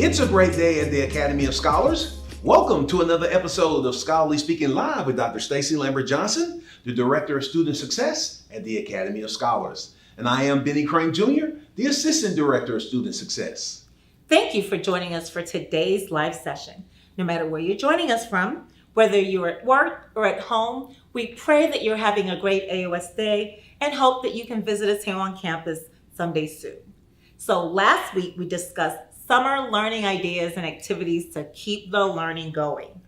It's a great day at the Academy of Scholars. Welcome to another episode of Scholarly Speaking Live with Dr. Stacy Lambert-Johnson, the Director of Student Success at the Academy of Scholars. And I am Benny Crane Jr., the Assistant Director of Student Success. Thank you for joining us for today's live session. No matter where you're joining us from, whether you're at work or at home, we pray that you're having a great AOS day and hope that you can visit us here on campus someday soon. So last week we discussed summer learning ideas and activities to keep the learning going.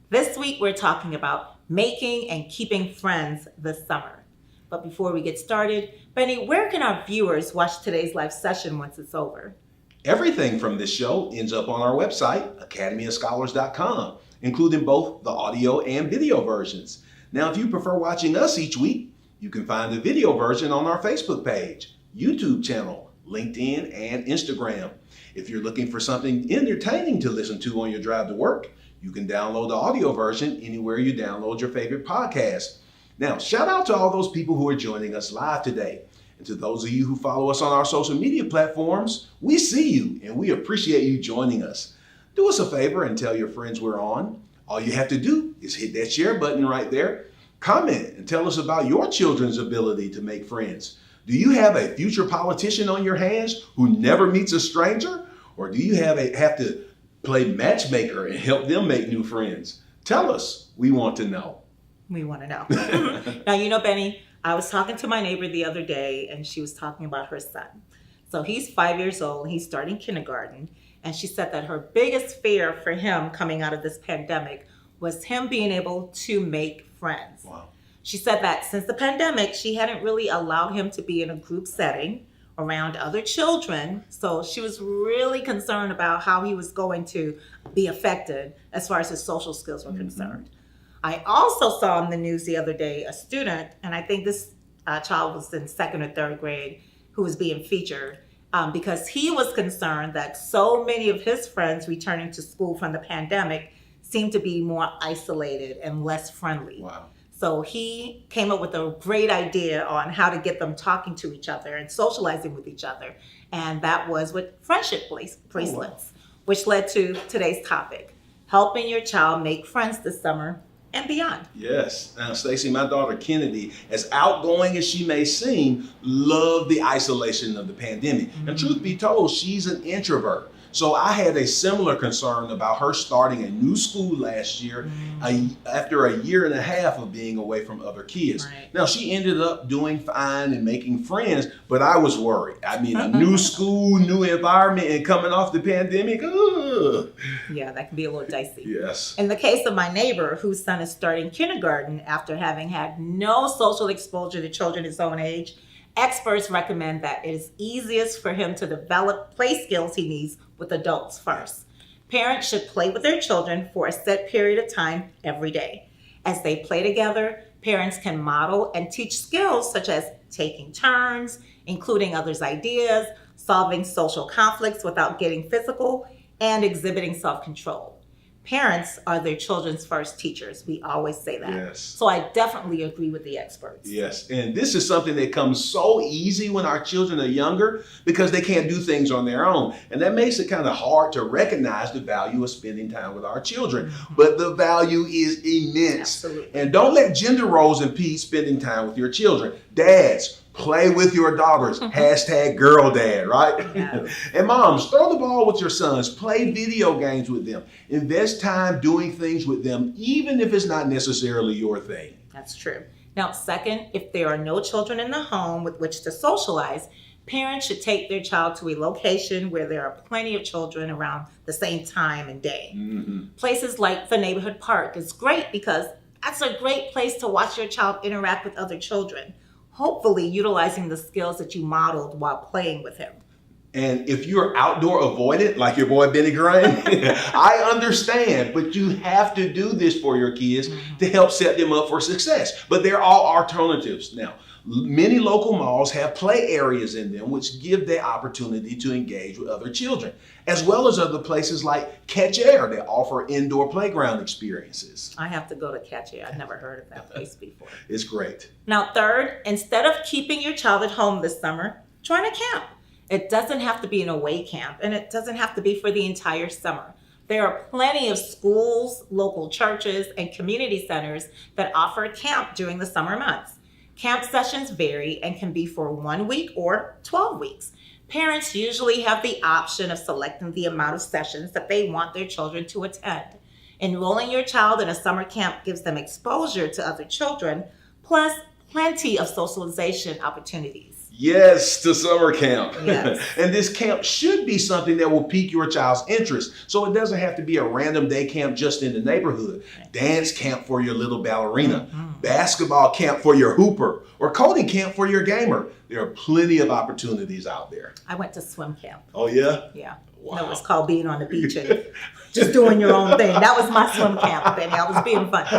This week we're talking about making and keeping friends this summer. But before we get started, Benny, where can our viewers watch today's live session once it's over? Everything from this show ends up on our website, academyofscholars.com, including both the audio and video versions. Now, if you prefer watching us each week, you can find the video version on our Facebook page, YouTube channel, LinkedIn, and Instagram. If you're looking for something entertaining to listen to on your drive to work, you can download the audio version anywhere you download your favorite podcast. Now, shout out to all those people who are joining us live today. And to those of you who follow us on our social media platforms, we see you and we appreciate you joining us. Do us a favor and tell your friends we're on. All you have to do is hit that share button right there. Comment and tell us about your children's ability to make friends. Do you have a future politician on your hands who never meets a stranger? Or do you have to play matchmaker and help them make new friends? Tell us. We want to know. We want to know. Now, Benny, I was talking to my neighbor the other day and she was talking about her son. So he's 5 years old. He's starting kindergarten. And she said that her biggest fear for him coming out of this pandemic was him being able to make friends. Wow. She said that since the pandemic, she hadn't really allowed him to be in a group setting around other children. So she was really concerned about how he was going to be affected as far as his social skills were concerned. I also saw in the news the other day a student, and I think this child was in second or third grade, who was being featured because he was concerned that so many of his friends returning to school from the pandemic seemed to be more isolated and less friendly. Wow. So he came up with a great idea on how to get them talking to each other and socializing with each other. And that was with friendship bracelets, which led to today's topic, helping your child make friends this summer and beyond. Yes. Now, Stacy, my daughter Kennedy, as outgoing as she may seem, loved the isolation of the pandemic. And truth be told, she's an introvert. So I had a similar concern about her starting a new school last year after a year and a half of being away from other kids. Right. Now, she ended up doing fine and making friends, but I was worried. I mean, a new school, new environment, and coming off the pandemic, ugh. Yeah, that can be a little dicey. Yes. In the case of my neighbor, whose son is starting kindergarten after having had no social exposure to children his own age, experts recommend that it is easiest for him to develop play skills he needs with adults first. Parents should play with their children for a set period of time every day. As they play together, parents can model and teach skills such as taking turns, including others' ideas, solving social conflicts without getting physical, and exhibiting self-control. Parents are their children's first teachers. We always say that. Yes. So I definitely agree with the experts. Yes, and this is something that comes so easy when our children are younger because they can't do things on their own. And that makes it kind of hard to recognize the value of spending time with our children. But the value is immense. Absolutely. And don't let gender roles impede spending time with your children. Dads, play with your daughters. Hashtag girl dad, right? Yeah. And moms, throw the ball with your sons. Play video games with them. Invest time doing things with them, even if it's not necessarily your thing. That's true. Now, second, if there are no children in the home with which to socialize, parents should take their child to a location where there are plenty of children around the same time and day. Places like the neighborhood park is great because that's a great place to watch your child interact with other children, hopefully utilizing the skills that you modeled while playing with him. And if you're outdoor avoidant, like your boy Benny Graham, I understand, but you have to do this for your kids to help set them up for success. But there are alternatives. Now, Many local malls have play areas in them which give the opportunity to engage with other children, as well as other places like Catch Air that offer indoor playground experiences. I have to go to Catch Air. I've never heard of that place before. It's great. Now, third, instead of keeping your child at home this summer, join a camp. It doesn't have to be an away camp, and it doesn't have to be for the entire summer. There are plenty of schools, local churches, and community centers that offer camp during the summer months. Camp sessions vary and can be for 1 week or 12 weeks. Parents usually have the option of selecting the amount of sessions that they want their children to attend. Enrolling your child in a summer camp gives them exposure to other children, plus plenty of socialization opportunities. Yes, to summer camp. Yes. And this camp should be something that will pique your child's interest. So it doesn't have to be a random day camp just in the neighborhood. Dance camp for your little ballerina, basketball camp for your hooper, or coding camp for your gamer. There are plenty of opportunities out there. I went to swim camp. Oh, yeah? Yeah. Wow. No, it's called being on the beach and just doing your own thing. That was my swim camp, Benny. I was being funny.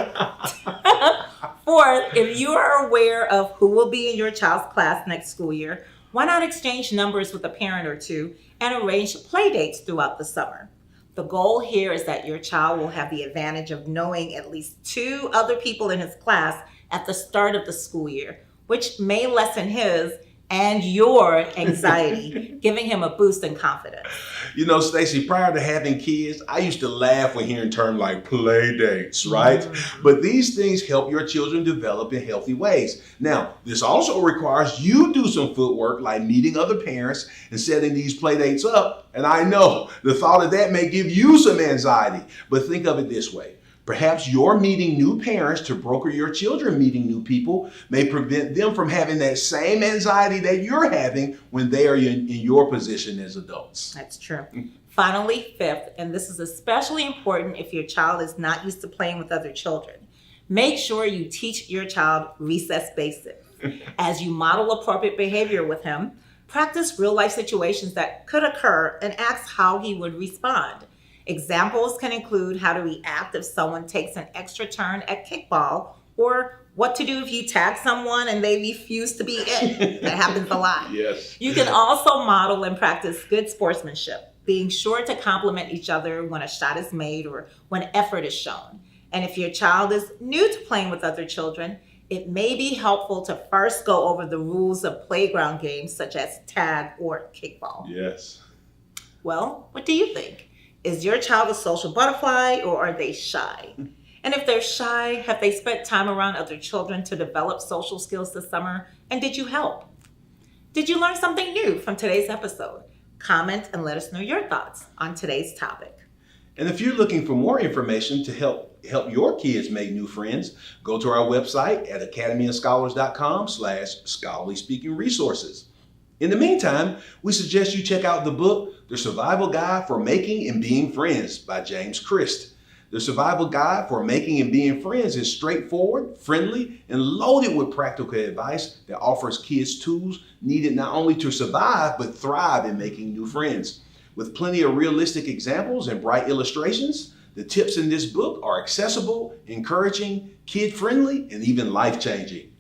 Fourth, if you are aware of who will be in your child's class next school year, why not exchange numbers with a parent or two and arrange play dates throughout the summer? The goal here is that your child will have the advantage of knowing at least 2 other people in his class at the start of the school year, which may lessen his and your anxiety, giving him a boost in confidence. You know, Stacy, prior to having kids, I used to laugh when hearing terms like play dates, right? But these things help your children develop in healthy ways. Now, this also requires you do some footwork like meeting other parents and setting these play dates up. And I know the thought of that may give you some anxiety, but think of it this way. Perhaps your meeting new parents to broker your children meeting new people may prevent them from having that same anxiety that you're having when they are in your position as adults. That's true. Finally, fifth, and this is especially important if your child is not used to playing with other children, make sure you teach your child recess basics. As you model appropriate behavior with him, practice real-life situations that could occur and ask how he would respond. Examples can include how to react if someone takes an extra turn at kickball, or what to do if you tag someone and they refuse to be in. That happens a lot. Yes. You can also model and practice good sportsmanship, being sure to compliment each other when a shot is made or when effort is shown. And if your child is new to playing with other children, it may be helpful to first go over the rules of playground games such as tag or kickball. Yes. Well, what do you think? Is your child a social butterfly or are they shy? And if they're shy, have they spent time around other children to develop social skills this summer? And did you help? Did you learn something new from today's episode? Comment and let us know your thoughts on today's topic. And if you're looking for more information to help your kids make new friends, go to our website at academyofscholars.com/scholarly speaking resources. In the meantime, we suggest you check out the book, The Survival Guide for Making and Being Friends by James Christ. The Survival Guide for Making and Being Friends is straightforward, friendly, and loaded with practical advice that offers kids tools needed not only to survive, but thrive in making new friends. With plenty of realistic examples and bright illustrations, the tips in this book are accessible, encouraging, kid-friendly, and even life-changing.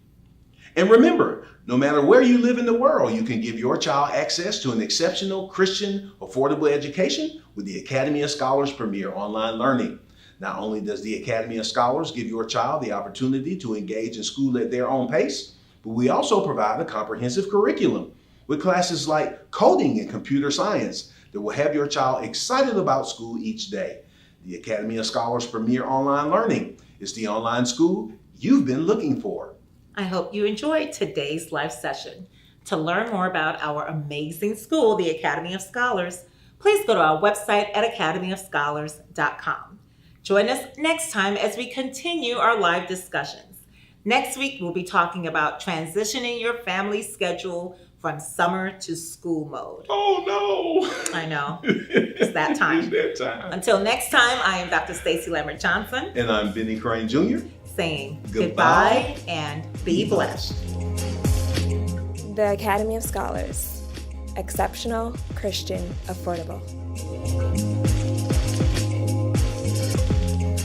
And remember, no matter where you live in the world, you can give your child access to an exceptional Christian affordable education with the Academy of Scholars Premier Online Learning. Not only does the Academy of Scholars give your child the opportunity to engage in school at their own pace, but we also provide a comprehensive curriculum with classes like coding and computer science that will have your child excited about school each day. The Academy of Scholars Premier Online Learning is the online school you've been looking for. I hope you enjoyed today's live session. To learn more about our amazing school, the Academy of Scholars, please go to our website at academyofscholars.com. Join us next time as we continue our live discussions. Next week, we'll be talking about transitioning your family's schedule from summer to school mode. Oh no! I know. It's that time. It's that time. Until next time, I am Dr. Stacy Lambert-Johnson. And I'm Benny Crane Jr. Saying Goodbye. goodbye and be blessed. The Academy of Scholars. Exceptional, Christian, affordable.